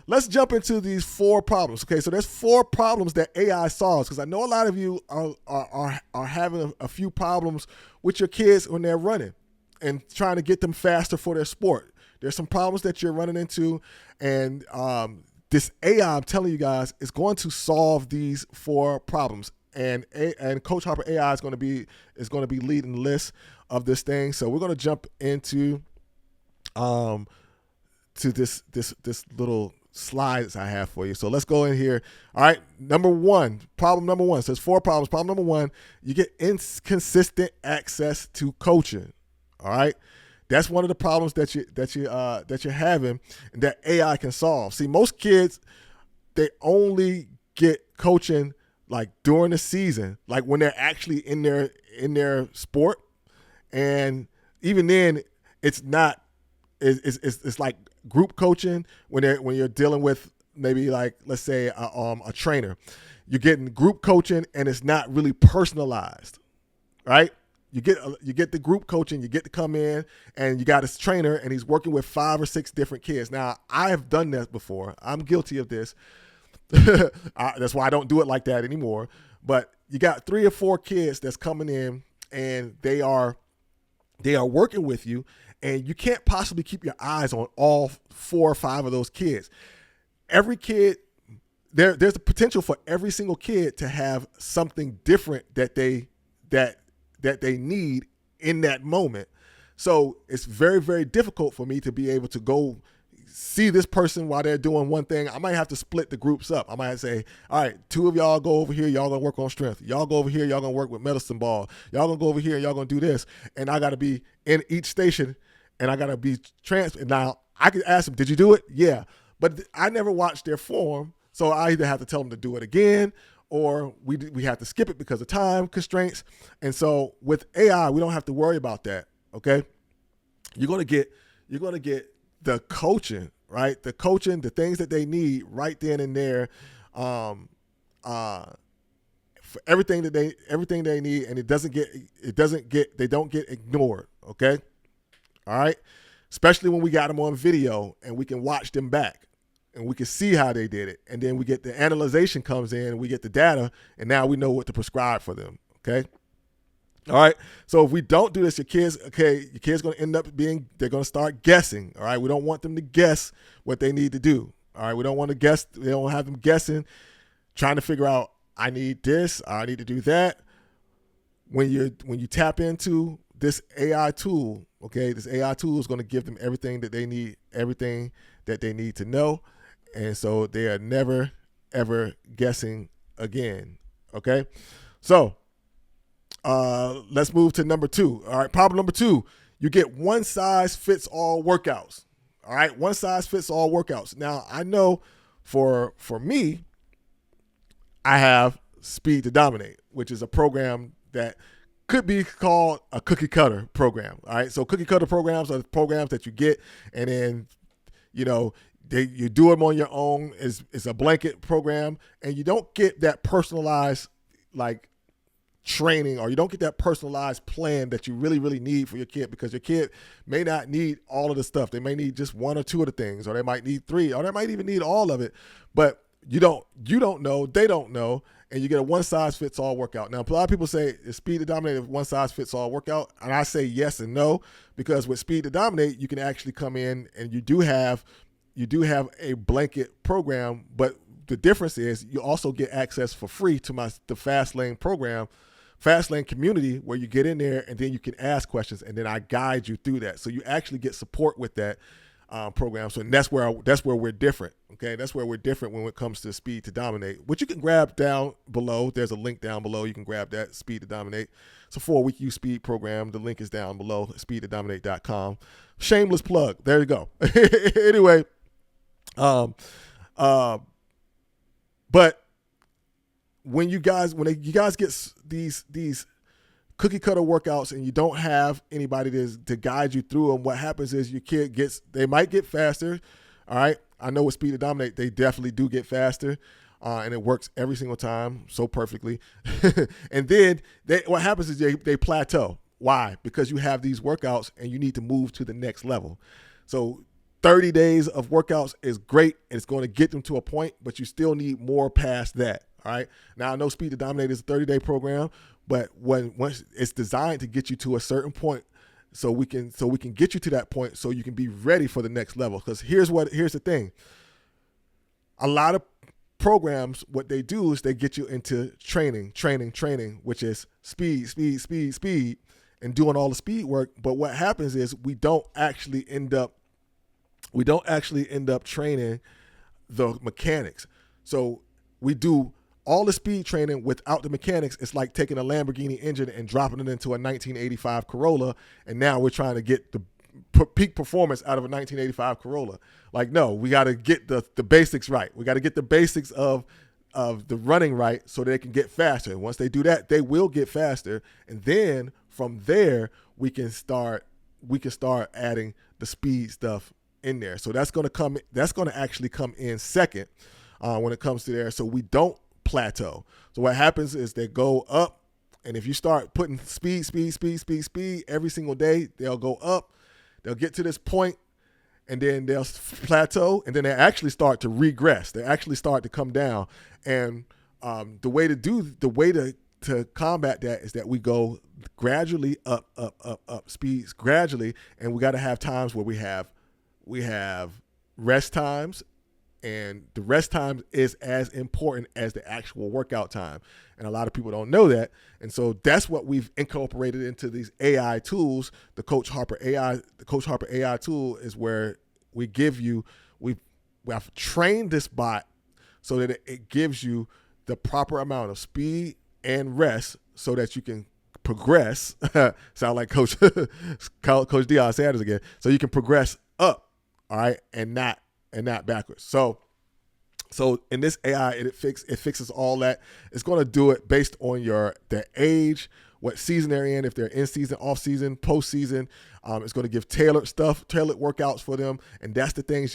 let's jump into these 4 problems. Okay, so there's 4 problems that AI solves, because I know a lot of you are having a few problems with your kids when they're running and trying to get them faster for their sport. There's some problems that you're running into, and this AI, I'm telling you guys, is going to solve these 4 problems. And Coach Harper AI is going to be leading the list of this thing. So we're going to jump into to this little slides I have for you. So let's go in here. All right, problem number one. So there's 4 problems. Problem number 1, you get inconsistent access to coaching. All right, that's one of the problems that you're having, and that AI can solve. See, most kids, they only get coaching like during the season, like when they're actually in their sport, and even then, it's not. It's like group coaching when you're dealing with maybe, like, let's say a trainer. You're getting group coaching, and it's not really personalized, right? You get the group coaching. You get to come in, and you got a trainer, and he's working with 5 or 6 different kids. Now, I have done that before. I'm guilty of this. That's why I don't do it like that anymore. But you got 3 or 4 kids that's coming in, and they are working with you, and you can't possibly keep your eyes on all 4 or 5 of those kids. Every kid, there's a potential for every single kid to have something different that they need in that moment. So it's very, very difficult for me to be able to go see this person while they're doing one thing. I might have to split the groups up. I might say, all right, 2 of y'all go over here, y'all gonna work on strength. Y'all go over here, y'all gonna work with medicine ball. Y'all gonna go over here, y'all gonna do this. And I gotta be in each station, and I gotta be transferred. Now, I could ask them, did you do it? Yeah. But I never watched their form, so I either have to tell them to do it again, or we have to skip it because of time constraints. And so with AI, we don't have to worry about that, okay? You're gonna get the coaching, right? The coaching, the things that they need right then and there, for everything they need, and they don't get ignored, okay? All right? Especially when we got them on video and we can watch them back and we can see how they did it. And then we get the analyzation comes in, and we get the data, and now we know what to prescribe for them, okay? All right. So if we don't do this, your kids going to end up they're going to start guessing. All right. We don't want them to guess what they need to do. All right. We don't want to guess. We don't have them guessing, trying to figure out, I need this, I need to do that. When you tap into this AI tool, okay, this AI tool is going to give them everything that they need to know. And so they are never, ever guessing again. Okay. So, let's move to number 2. All right, problem number 2, you get one size fits all workouts. All right, one size fits all workouts. Now, I know for me, I have Speed to Dominate, which is a program that could be called a cookie cutter program. All right, so cookie cutter programs are the programs that you get, and then you do them on your own. It's a blanket program, and you don't get that personalized training, or you don't get that personalized plan that you really, really need for your kid, because your kid may not need all of the stuff. They may need just 1 or 2 of the things, or they might need 3, or they might even need all of it. But you don't know, they don't know, and you get a one size fits all workout. Now, a lot of people say, is Speed to Dominate a one size fits all workout? And I say yes and no, because with Speed to Dominate, you can actually come in and you do have a blanket program, but the difference is you also get access for free to the Fast Lane program, Fast Lane community, where you get in there and then you can ask questions, and then I guide you through that. So you actually get support with that program. So that's where we're different. Okay, that's where we're different when it comes to Speed to Dominate, which you can grab down below. There's a link down below. You can grab that, Speed to Dominate. It's a 4-week speed program. The link is down below, speedtodominate.com. Shameless plug. There you go. Anyway, but when you guys get these cookie cutter workouts and you don't have anybody to guide you through them, what happens is your kid they might get faster. All right. I know with Speed to Dominate, they definitely do get faster. And it works every single time so perfectly. And then what happens is they plateau. Why? Because you have these workouts and you need to move to the next level. So 30 days of workouts is great, and it's going to get them to a point, but you still need more past that. All right. Now I know Speed to Dominate is a 30-day program, but once it's designed to get you to a certain point, so we can get you to that point, so you can be ready for the next level. Because here's the thing: a lot of programs, what they do is they get you into training, which is speed, and doing all the speed work. But what happens is we don't actually end up training the mechanics. So we do all the speed training without the mechanics. It's like taking a Lamborghini engine and dropping it into a 1985 Corolla, and now we're trying to get the peak performance out of a 1985 Corolla. Like, no, we got to get the basics right. We got to get the basics of the running right so they can get faster. And once they do that, they will get faster. And then from there, we can start adding the speed stuff in there. So that's going to actually come in second when it comes to there. So we don't plateau. So what happens is they go up, and if you start putting speed every single day, they'll go up. They'll get to this point, and then they'll plateau, and then they actually start to regress. They actually start to come down. And the way to combat that is that we go gradually up speeds gradually, and we got to have times where we have rest times, and the rest time is as important as the actual workout time. And a lot of people don't know that. And so that's what we've incorporated into these AI tools. The Coach Harper AI tool is where we have trained this bot so that it gives you the proper amount of speed and rest so that you can progress. Sound like Coach Deion Sanders again. So you can progress up, all right, and not backwards. So in this AI, it fixes all that. It's going to do it based on their age, what season they're in, if they're in season, off season, post season. It's going to give tailored workouts for them, and that's the thing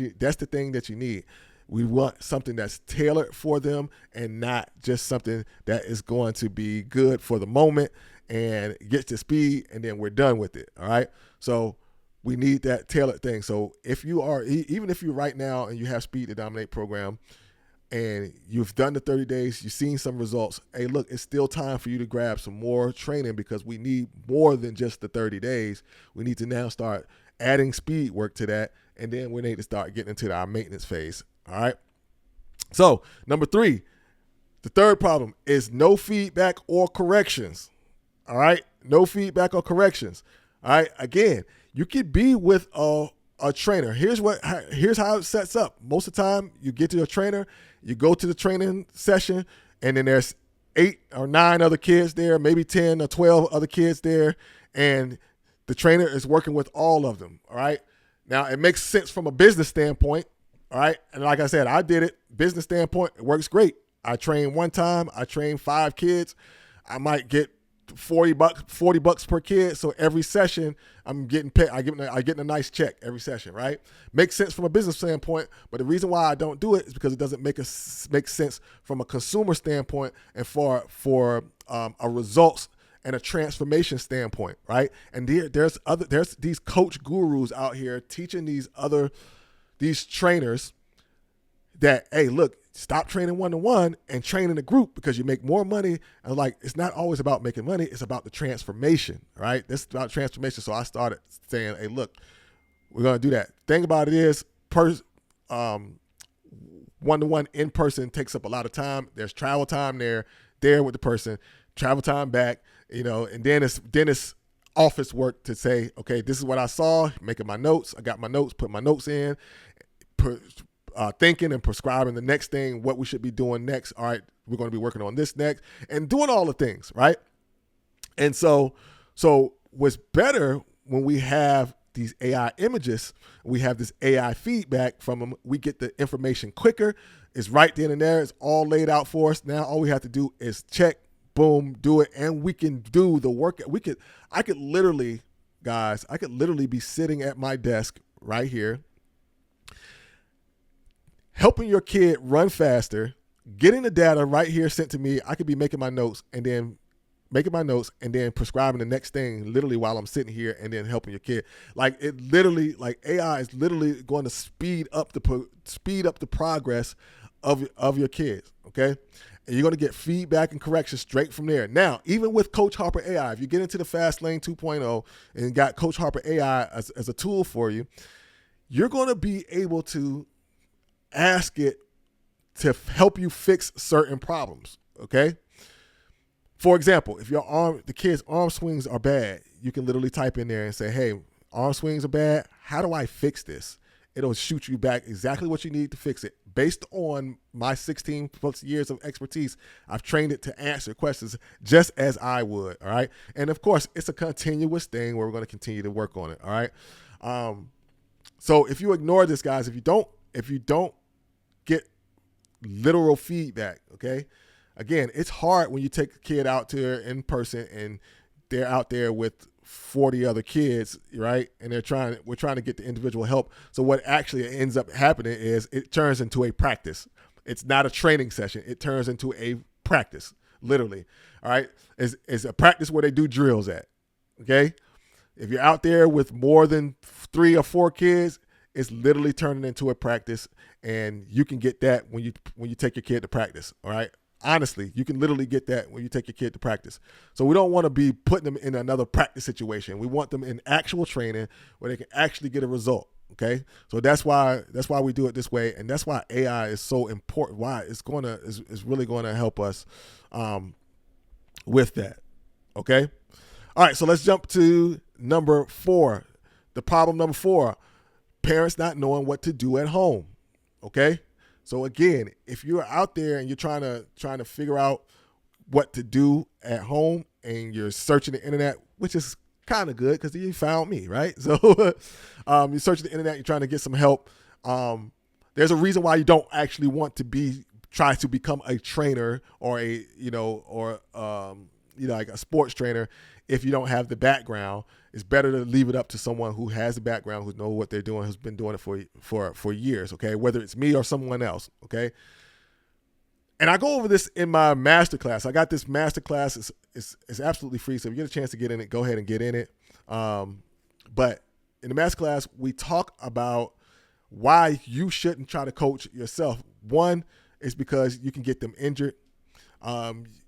that you need. We want something that's tailored for them, and not just something that is going to be good for the moment and get to speed, and then we're done with it. All right. So we need that tailored thing. So even if you're right now and you have Speed to Dominate program, and you've done the 30 days, you've seen some results, hey, look, it's still time for you to grab some more training, because we need more than just the 30 days. We need to now start adding speed work to that, and then we need to start getting into our maintenance phase. All right. So number 3, the third problem is no feedback or corrections. All right. No feedback or corrections. All right. Again, you could be with a trainer. Here's how it sets up. Most of the time, you get to a trainer, you go to the training session, and then there's 8 or 9 other kids there, maybe 10 or 12 other kids there, and the trainer is working with all of them. All right. Now, it makes sense from a business standpoint. All right. And like I said, I did it. Business standpoint, it works great. I train one time. I train 5 kids. I might get $40 per kid. So every session I'm getting paid. I get a nice check every session, right? Makes sense from a business standpoint, but the reason why I don't do it is because it doesn't make sense from a consumer standpoint and for a results and a transformation standpoint, right? And there's these coach gurus out here teaching these trainers that, hey, look, stop training one-to-one and train in a group because you make more money. And like, it's not always about making money. It's about the transformation, right? This is about transformation. So I started saying, hey, look, we're going to do that. Thing about it is one-to-one in person takes up a lot of time. There's travel time there with the person, travel time back, and then it's office work to say, okay, this is what I saw, making my notes. I got my notes, put my notes in, thinking and prescribing the next thing, what we should be doing next. All right, we're going to be working on this next, and doing all the things, right? And so what's better when we have these AI images, we have this AI feedback from them, we get the information quicker. It's right then and there. It's all laid out for us. Now all we have to do is check, boom, do it, and we can do the work. I could literally be sitting at my desk right here, helping your kid run faster, getting the data right here sent to me. I could be making my notes and then making my notes, and then prescribing the next thing literally while I'm sitting here and then helping your kid. Like it literally, like AI is literally going to speed up the progress of your kids. Okay. And you're going to get feedback and correction straight from there. Now, even with Coach Harper AI, if you get into the Fast Lane 2.0 and got Coach Harper AI as a tool for you, you're going to be able to ask it to help you fix certain problems. Okay. For example, if the kid's arm swings are bad, you can literally type in there and say, hey, arm swings are bad. How do I fix this? It'll shoot you back exactly what you need to fix it. Based on my 16 plus years of expertise, I've trained it to answer questions just as I would. All right. And of course, it's a continuous thing where we're going to continue to work on it. All right. So if you ignore this, guys, if you don't get literal feedback, okay, again, it's hard when you take a kid out there in person and they're out there with 40 other kids, right? And we're trying to get the individual help. So what actually ends up happening is it turns into a practice. It's not a training session. It turns into a practice, literally. All right. It's a practice where they do drills at. Okay. If you're out there with more than 3 or 4 kids, it's literally turning into a practice, and you can get that when you take your kid to practice. All right. Honestly, you can literally get that when you take your kid to practice. So we don't want to be putting them in another practice situation. We want them in actual training where they can actually get a result. Okay. So that's why we do it this way. And that's why AI is so important. Why it's really going to help us with that. Okay. All right. So let's jump to number 4. The problem number 4, parents not knowing what to do at home. Okay. So again, if you're out there and you're trying to figure out what to do at home and you're searching the internet, which is kind of good because you found me, right? So you're searching the internet, you're trying to get some help. There's a reason why you don't actually want to try to become a trainer or like a sports trainer if you don't have the background. It's better to leave it up to someone who has the background, who knows what they're doing, who's been doing it for years, okay? Whether it's me or someone else, okay? And I go over this in my masterclass. I got this masterclass. It's absolutely free, so if you get a chance to get in it, go ahead and get in it. But in the masterclass, we talk about why you shouldn't try to coach yourself. One is because you can get them injured.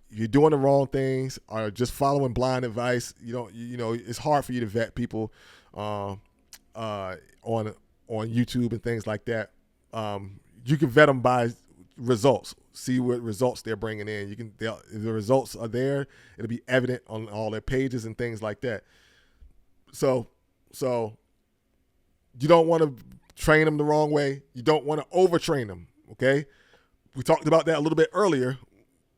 You're doing the wrong things or just following blind advice. It's hard for you to vet people on YouTube and things like that. You can vet them by results, see what results they're bringing in. If the results are there, it'll be evident on all their pages and things like that. So you don't want to train them the wrong way. You don't want to overtrain them. Okay. We talked about that a little bit earlier,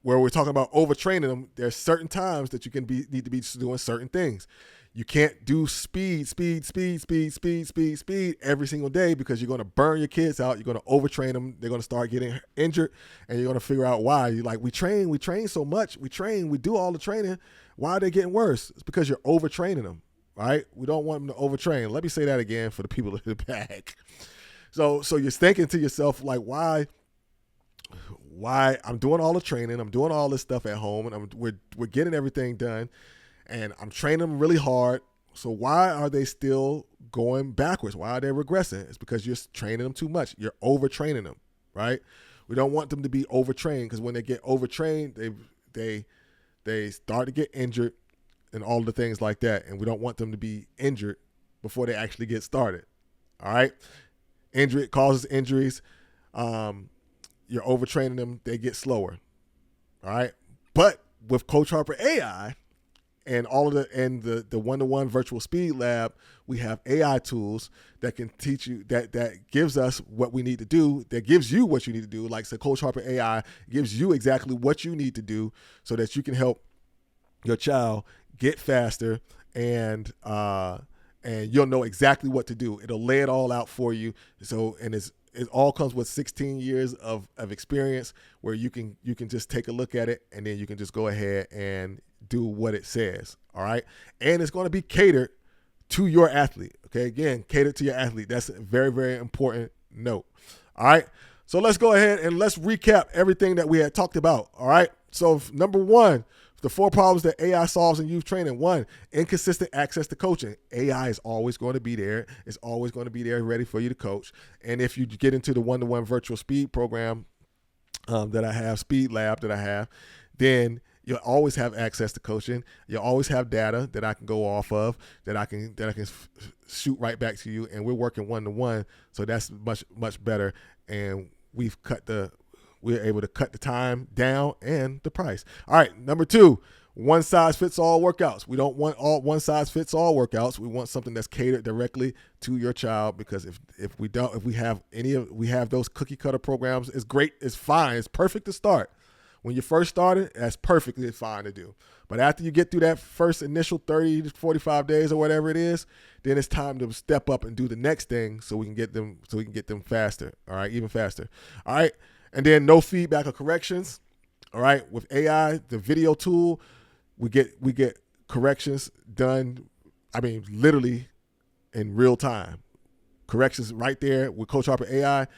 where we're talking about overtraining them. There's certain times that you need to be doing certain things. You can't do speed every single day, because you're going to burn your kids out. You're going to overtrain them. They're going to start getting injured, and you're going to figure out why. You're like, we train so much. We do all the training. Why are they getting worse? It's because you're overtraining them, right? We don't want them to overtrain. Let me say that again for the people in the back. So you're thinking to yourself, like, why I'm doing all the training, I'm doing all this stuff at home, and we're getting everything done, and I'm training them really hard. So why are they still going backwards? Why are they regressing? It's because you're training them too much. You're overtraining them, right? We don't want them to be overtrained, because when they get overtrained, they start to get injured and all the things like that, and we don't want them to be injured before they actually get started. All right, injury causes injuries. You're overtraining them, they get slower. All right. But with Coach Harper AI and all of the one-to-one virtual speed lab, we have AI tools that can teach you, that gives us what we need to do, that gives you what you need to do. Like, so Coach Harper AI gives you exactly what you need to do so that you can help your child get faster, and you'll know exactly what to do. It'll lay it all out for you. So, and it all comes with 16 years of experience, where you can just take a look at it, and then you can just go ahead and do what it says. All right. And it's going to be catered to your athlete. Okay. Again, catered to your athlete. That's a very, very important note. All right. So let's go ahead and let's recap everything that we had talked about. All right. So number 1, The 4 problems that AI solves in youth training. 1, inconsistent access to coaching. AI is always going to be there. It's always going to be there ready for you to coach. And if you get into the one-to-one virtual speed program that I have, Speed Lab that I have, then you'll always have access to coaching. You'll always have data that I can go off of, that I can shoot right back to you. And we're working one-to-one, so that's much better. And we're able to cut the time down and the price. All right, number 2, one size fits all workouts. We don't want all one size fits all workouts. We want something that's catered directly to your child, because if we have those cookie cutter programs, it's great, it's fine, it's perfect to start. When you first started, that's perfectly fine to do. But after you get through that first initial 30 to 45 days or whatever it is, then it's time to step up and do the next thing so we can get them faster. All right, even faster. All right. And then no feedback or corrections. All right. With AI, the video tool, we get corrections done, literally in real time. Corrections right there with Coach Harper AI.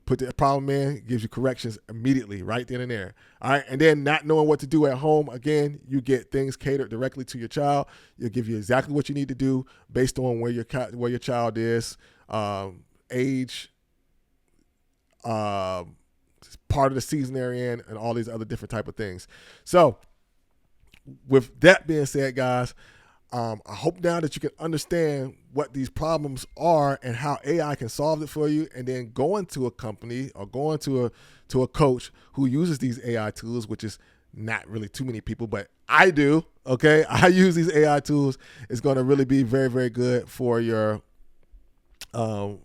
Put the problem in, gives you corrections immediately, right then and there. All right. And then not knowing what to do at home, again, you get things catered directly to your child. It'll give you exactly what you need to do based on where your child is, age, part of the season they're in, and all these other different type of things. So with that being said, guys, I hope now that you can understand what these problems are and how AI can solve it for you, and then going to a company or going to a coach who uses these AI tools, which is not really too many people, but I do. Okay, I use these AI tools. It's going to really be very, very good for your child.